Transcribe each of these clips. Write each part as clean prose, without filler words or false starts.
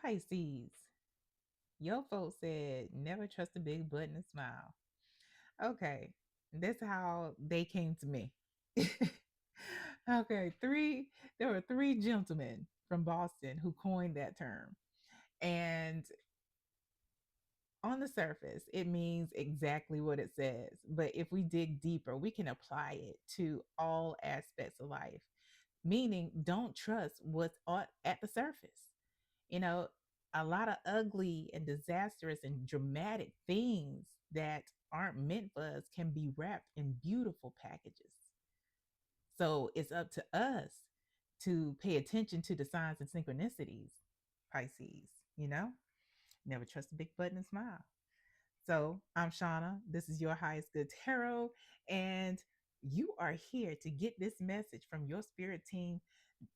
Pisces, your folks said never trust a big butt and a smile. Okay, that's how they came to me. Okay, there were three gentlemen from Boston who coined that term. And on the surface, it means exactly what it says. But if we dig deeper, we can apply it to all aspects of life, meaning don't trust what's at the surface. You know, a lot of ugly and disastrous and dramatic things that aren't meant for us can be wrapped in beautiful packages. So it's up to us to pay attention to the signs and synchronicities, Pisces, you know? Never trust a big button and smile. So I'm Shauna. This is your highest good tarot. And you are here to get this message from your spirit team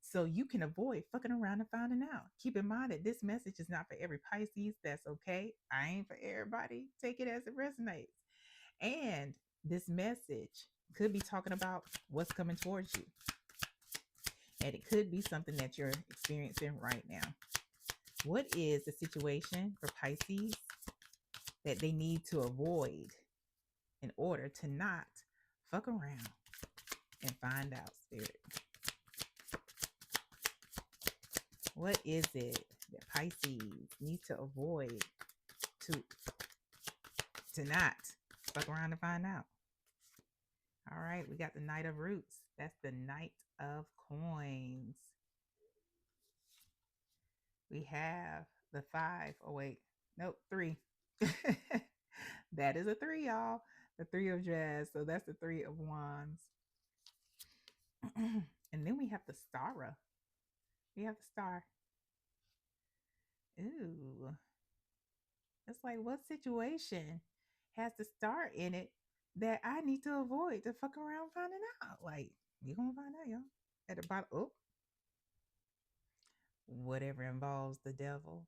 so you can avoid fucking around and finding out. Keep in mind that this message is not for every Pisces. That's okay. I ain't for everybody. Take it as it resonates. And this message could be talking about what's coming towards you. And it could be something that you're experiencing right now. What is the situation for Pisces that they need to avoid in order to not fuck around and find out, Spirit? What is it that Pisces need to avoid to not fuck around and find out? All right, we got the Knight of Roots. That's the Knight of Coins. We have the five. Oh, wait. Nope, three. That is a three, y'all. The three of jazz. So that's the three of wands. And then we have the star. We have the star. Ooh. It's like, what situation has the star in it that I need to avoid to fuck around finding out? Like, you're going to find out, y'all. At the bottom. Oh, whatever involves the devil.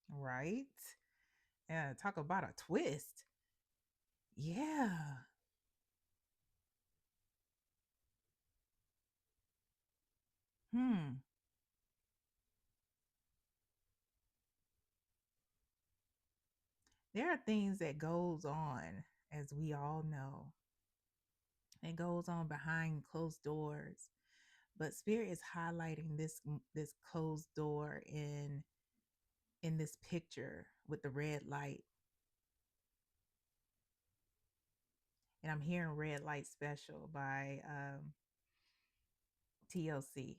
Right? Yeah, talk about a twist. Yeah. Hmm. There are things that goes on, as we all know. It goes on behind closed doors. But Spirit is highlighting this closed door in this picture with the red light. And I'm hearing Red Light Special by TLC.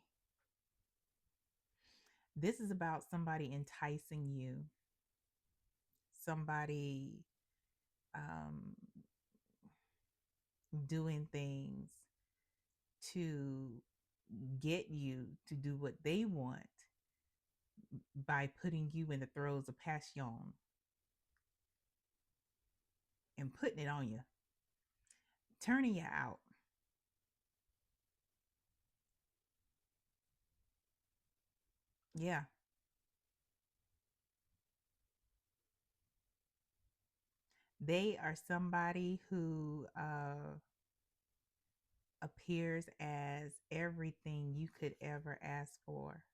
This is about somebody enticing you, somebody um, doing things to get you to do what they want by putting you in the throes of passion and putting it on you, turning you out. Yeah. They are somebody who appears as everything you could ever ask for.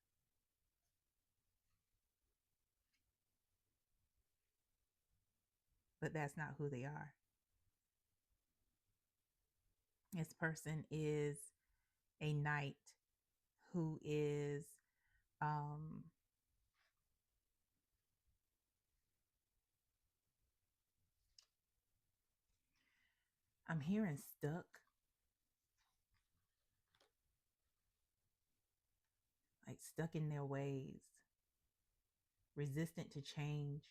But that's not who they are. This person is a knight who is um, I'm hearing stuck, like stuck in their ways, resistant to change.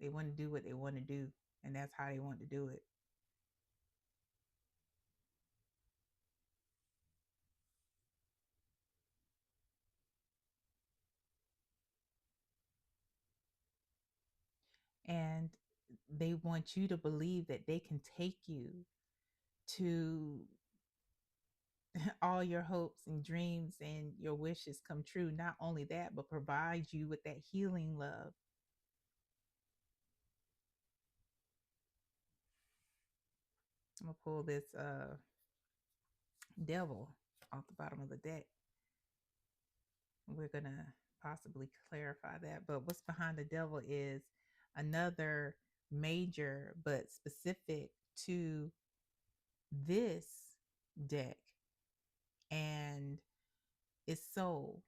They want to do what they want to do, and that's how they want to do it. And they want you to believe that they can take you to all your hopes and dreams and your wishes come true. Not only that, but provide you with that healing love. I'm gonna pull this devil off the bottom of the deck. We're going to possibly clarify that. But what's behind the devil is another major but specific to this deck and its soul.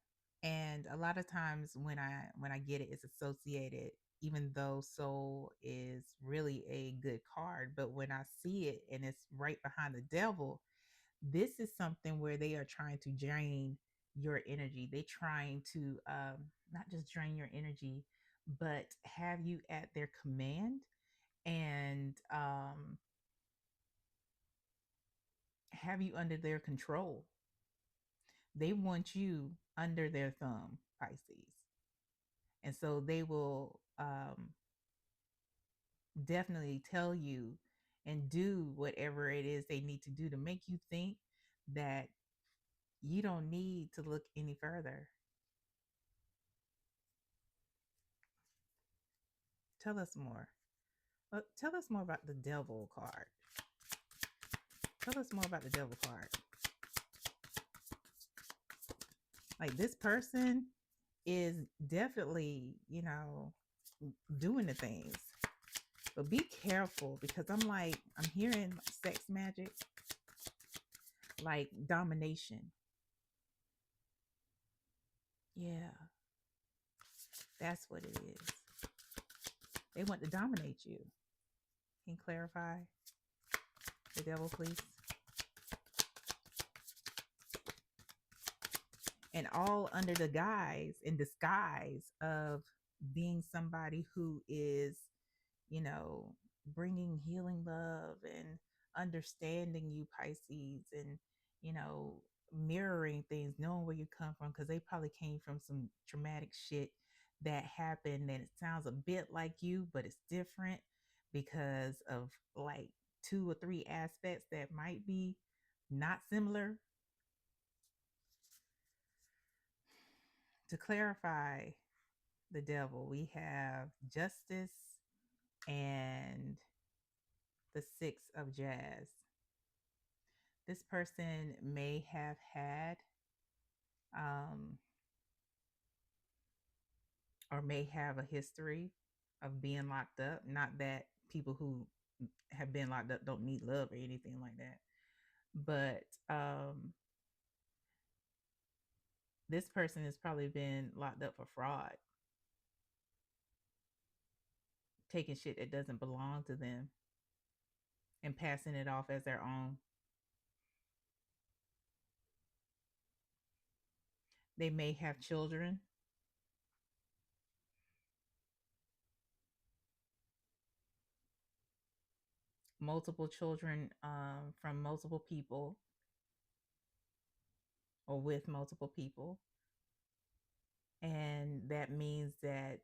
And a lot of times when I get it, it's associated, even though soul is really a good card, but when I see it and it's right behind the devil, this is something where they are trying to drain your energy. They trying to not just drain your energy, but have you at their command and have you under their control. They want you under their thumb, Pisces. And so they will definitely tell you and do whatever it is they need to do to make you think that you don't need to look any further. Tell us more. Tell us more about the devil card. Tell us more about the devil card. Like this person is definitely, doing the things. But be careful because I'm hearing sex magic, like domination. Yeah, that's what it is. They want to dominate you. Can you clarify the devil, please? And all under the guise and disguise of being somebody who is, you know, bringing healing love and understanding you, Pisces, and, mirroring things, knowing where you come from, because they probably came from some traumatic shit that happened and it sounds a bit like you, but it's different because of like two or three aspects that might be not similar. To clarify the devil, we have justice and the six of jazz. This person may have had or may have a history of being locked up. Not that people who have been locked up don't need love or anything like that. But this person has probably been locked up for fraud, taking shit that doesn't belong to them and passing it off as their own. They may have children, multiple children from multiple people or with multiple people. And that means that,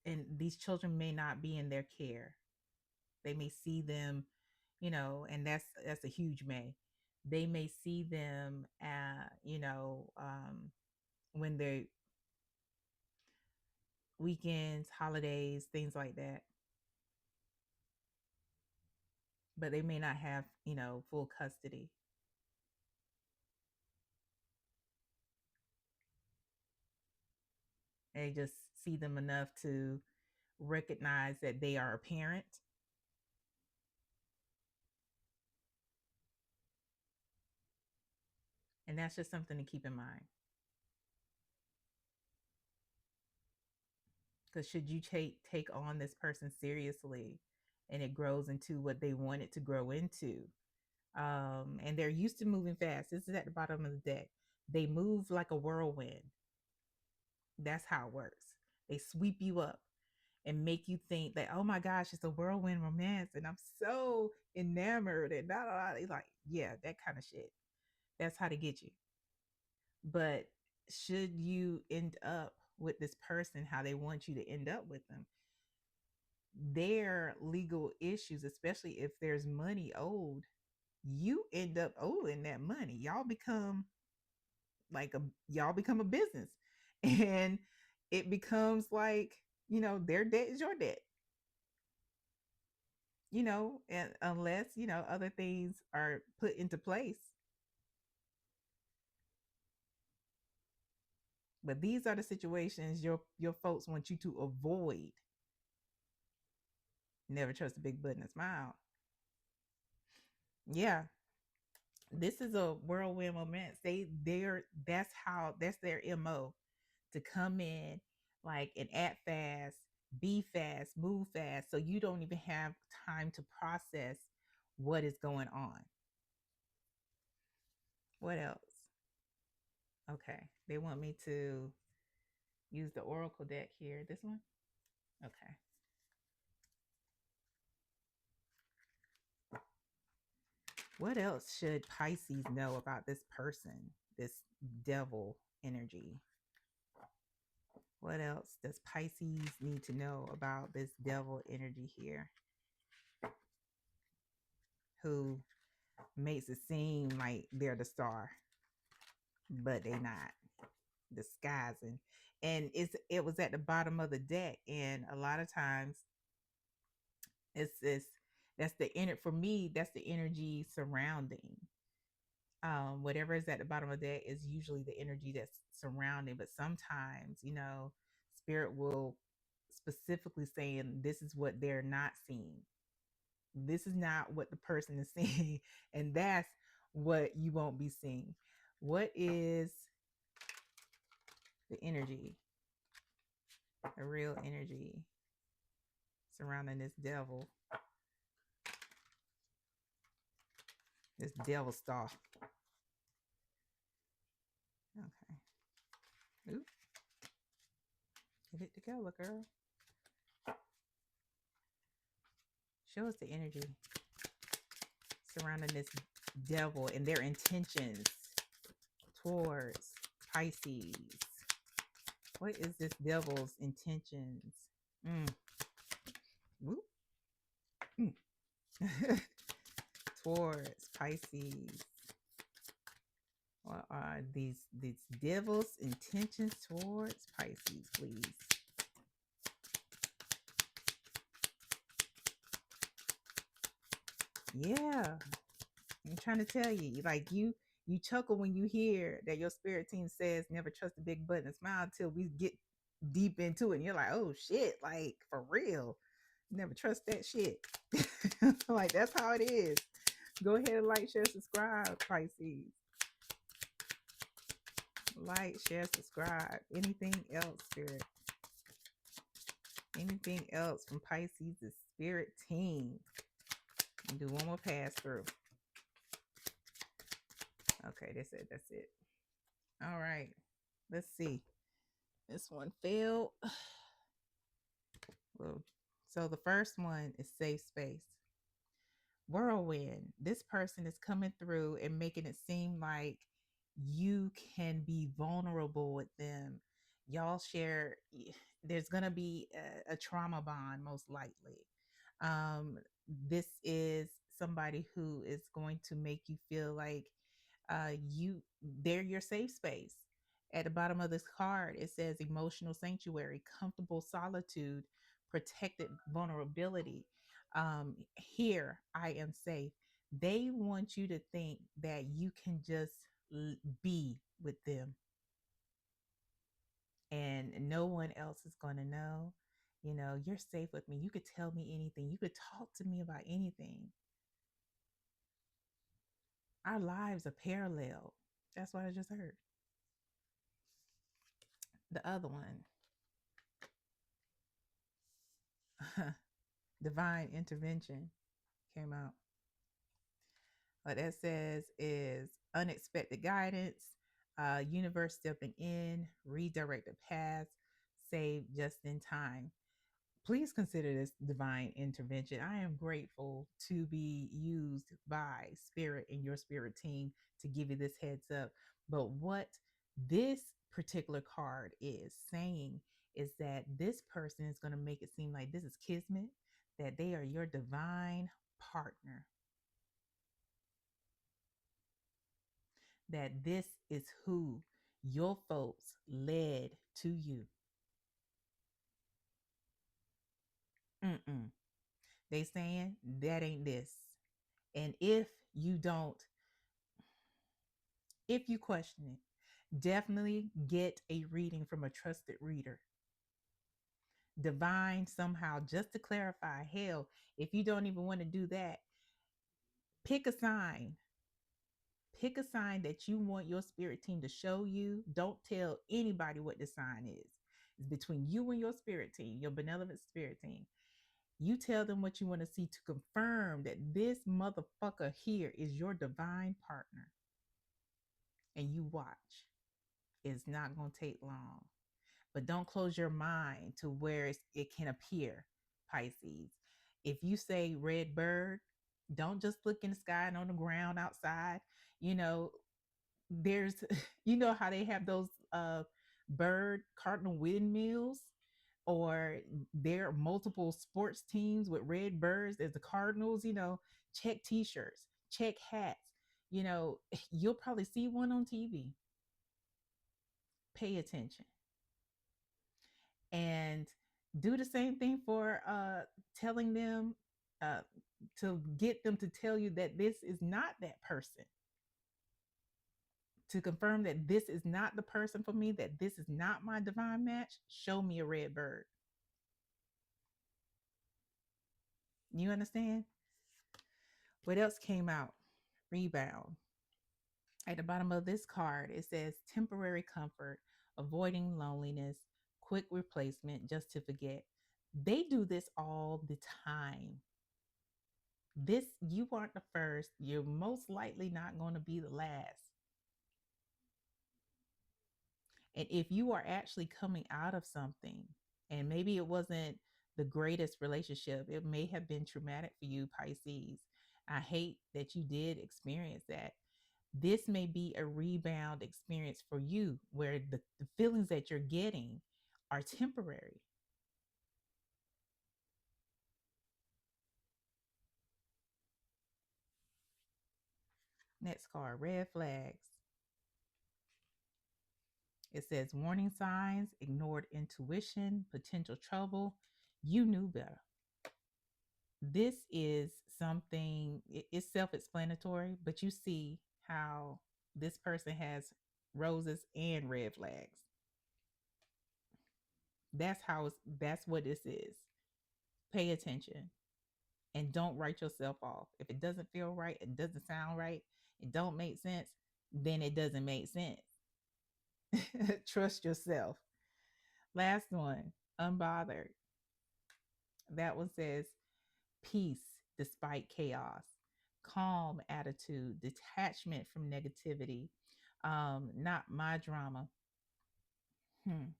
and these children may not be in their care. They may see them, and that's a huge may. They may see them, when they're weekends, holidays, things like that. But they may not have, full custody. They just see them enough to recognize that they are a parent. And that's just something to keep in mind. Because should you take on this person seriously and it grows into what they want it to grow into, and they're used to moving fast. This is at the bottom of the deck. They move like a whirlwind. That's how it works. They sweep you up and make you think that, oh my gosh, it's a whirlwind romance and I'm so enamored and da da da. It's like, yeah, that kind of shit. That's how to get you. But should you end up with this person how they want you to end up with them, their legal issues, especially if there's money owed, you end up owing that money. Y'all become a business. And it becomes like, their debt is your debt. And unless, other things are put into place, But these are the situations your folks want you to avoid. Never trust a big butt and a smile. Yeah, this is a whirlwind moment. That's their MO, to come in like and act fast, be fast, move fast, so you don't even have time to process what is going on. What else? Okay, they want me to use the oracle deck here. This one. Okay. What else should Pisces know about this person, this devil energy? What else does Pisces need to know about this devil energy here, who makes it seem like they're the star, but they not, disguising. And it was at the bottom of the deck, and a lot of times it's this that's the inner for me, that's the energy surrounding whatever is at the bottom of the deck is usually the energy that's surrounding. But sometimes, spirit will specifically saying this is what they're not seeing, this is not what the person is seeing, and that's what you won't be seeing. What is the energy, the real energy surrounding this devil star? Okay. Oop. Get it together, girl. Show us the energy surrounding this devil and their intentions towards Pisces. What is this devil's intentions? Mm. Mm. Towards Pisces. What are these devil's intentions towards Pisces, please? Yeah, I'm trying to tell you, like you chuckle when you hear that your spirit team says never trust a big butt and smile until we get deep into it. And you're like, oh shit, like for real. Never trust that shit. Like that's how it is. Go ahead and like, share, subscribe, Pisces. Like, share, subscribe. Anything else, spirit? Anything else from Pisces, the spirit team? And do one more pass through. Okay, that's it. That's it. All right. Let's see. This one failed. Well, so the first one is safe space. Whirlwind. This person is coming through and making it seem like you can be vulnerable with them. Y'all share, there's going to be a trauma bond, most likely. This is somebody who is going to make you feel like they're your safe space. At the bottom of this card, it says emotional sanctuary, comfortable solitude, protected vulnerability. Here, I am safe. They want you to think that you can just be with them and no one else is going to know. You're safe with me. You could tell me anything. You could talk to me about anything. Our lives are parallel. That's what I just heard. The other one, divine intervention, came out. What that says is unexpected guidance, universe stepping in, redirected paths, saved just in time. Please consider this divine intervention. I am grateful to be used by Spirit and your Spirit team to give you this heads up. But what this particular card is saying is that this person is going to make it seem like this is kismet, that they are your divine partner, that this is who your folks led to you. Mm-mm. They saying that ain't this. And if you don't, if you question it, Definitely get a reading from a trusted reader, divine somehow, just to clarify. Hell, if you don't even want to do that, pick a sign. Pick a sign that you want your spirit team to show you. Don't tell anybody what the sign is. It's between you and your spirit team, your benevolent spirit team. You tell them what you want to see to confirm that this motherfucker here is your divine partner. And you watch. It's not going to take long. But don't close your mind to where it can appear, Pisces. If you say red bird, don't just look in the sky and on the ground outside. You know, there's, you know how they have those bird cardinal windmills, or there are multiple sports teams with red birds. There's the Cardinals, check t-shirts, check hats. You'll probably see one on TV. Pay attention. And do the same thing for telling them, uh, to get them to tell you that this is not that person, to confirm that this is not the person for me, that this is not my divine match. Show me a red bird. You understand? What else came out? Rebound. At the bottom of this card, it says temporary comfort, avoiding loneliness, quick replacement just to forget. They do this all the time. This, you aren't the first. You're most likely not going to be the last. And if you are actually coming out of something, and maybe it wasn't the greatest relationship, it may have been traumatic for you, Pisces. I hate that you did experience that. This may be a rebound experience for you where the feelings that you're getting are temporary. Next card, red flags. It says warning signs, ignored intuition, potential trouble. You knew better. This is something, it's self-explanatory, but you see how this person has roses and red flags. That's what this is. Pay attention and don't write yourself off. If it doesn't feel right, it doesn't sound right, it don't make sense, then it doesn't make sense. Trust yourself. Last one, unbothered. That one says peace despite chaos, calm attitude, detachment from negativity. Not my drama. Hmm.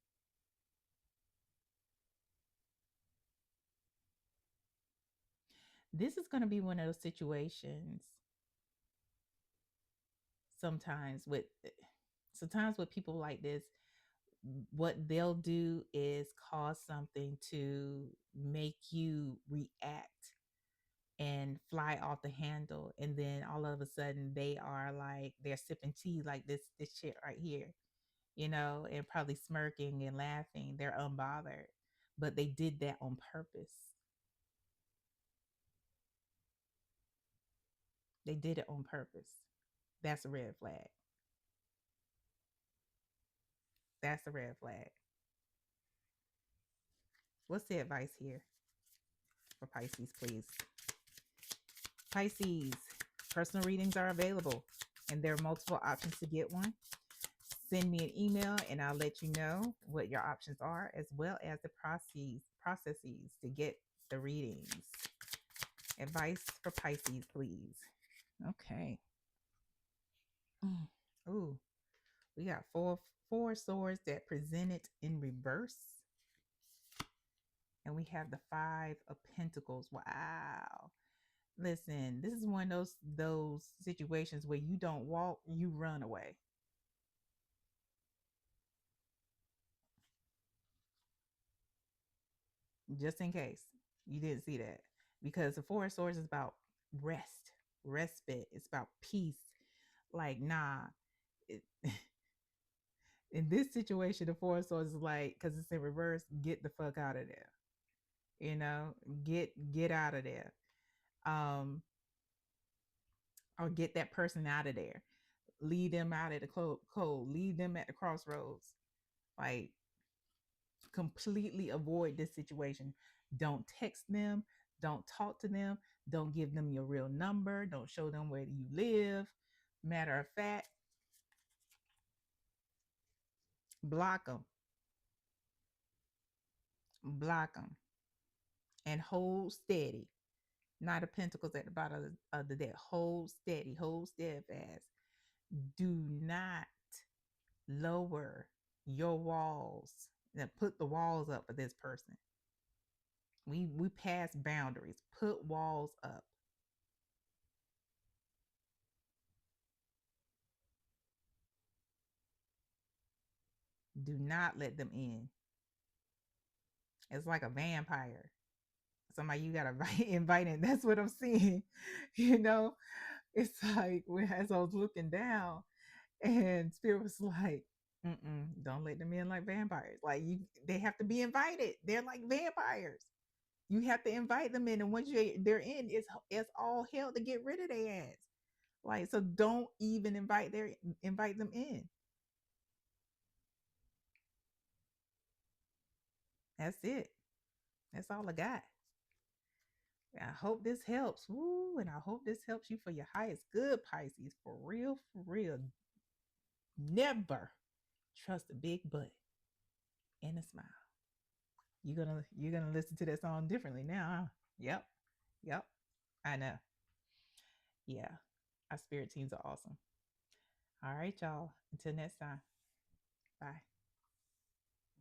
This is going to be one of those situations sometimes with sometimes with people like this. What they'll do is cause something to make you react and fly off the handle, and then all of a sudden they are like they're sipping tea like this shit right here, and probably smirking and laughing. They're unbothered, but they did that on purpose. They did it on purpose. That's a red flag. That's a red flag. What's the advice here for Pisces, please? Pisces, personal readings are available, and there are multiple options to get one. Send me an email and I'll let you know what your options are, as well as the processes to get the readings. Advice for Pisces, please. Okay. Ooh, we got four swords that presented in reverse, and we have the Five of Pentacles. Wow. Listen, this is one of those situations where you don't walk, you run away. Just in case you didn't see that, because the Four of Swords is about rest, respite. It's about peace. Like, nah. It, in this situation, the Four of Swords is like, because it's in reverse, get the fuck out of there. You know, get out of there. Um, or get that person out of there. leave them out at the cold, leave them at the crossroads. Like, completely avoid this situation. Don't text them, don't talk to them, don't give them your real number, don't show them where you live. Matter of fact, block them, block them, and hold steady. Not a pentacles at the bottom of the deck. Hold steady, hold steadfast. Do not lower your walls. Now put the walls up for this person. We pass boundaries. Put walls up. Do not let them in. It's like a vampire. Somebody you gotta invite in. That's what I'm seeing. You know, it's like when as I was looking down, and Spirit was like, don't let them in like vampires. Like they have to be invited. They're like vampires. You have to invite them in, and once they're in, it's all hell to get rid of their ass. Like, so don't even invite them in. That's it. That's all I got. I hope this helps. Woo, and I hope this helps you for your highest good, Pisces. For real, for real. Never trust a big butt and a smile. You're gonna listen to that song differently now, huh? Yep. Yep. I know. Yeah. Our spirit teams are awesome. All right, y'all. Until next time. Bye.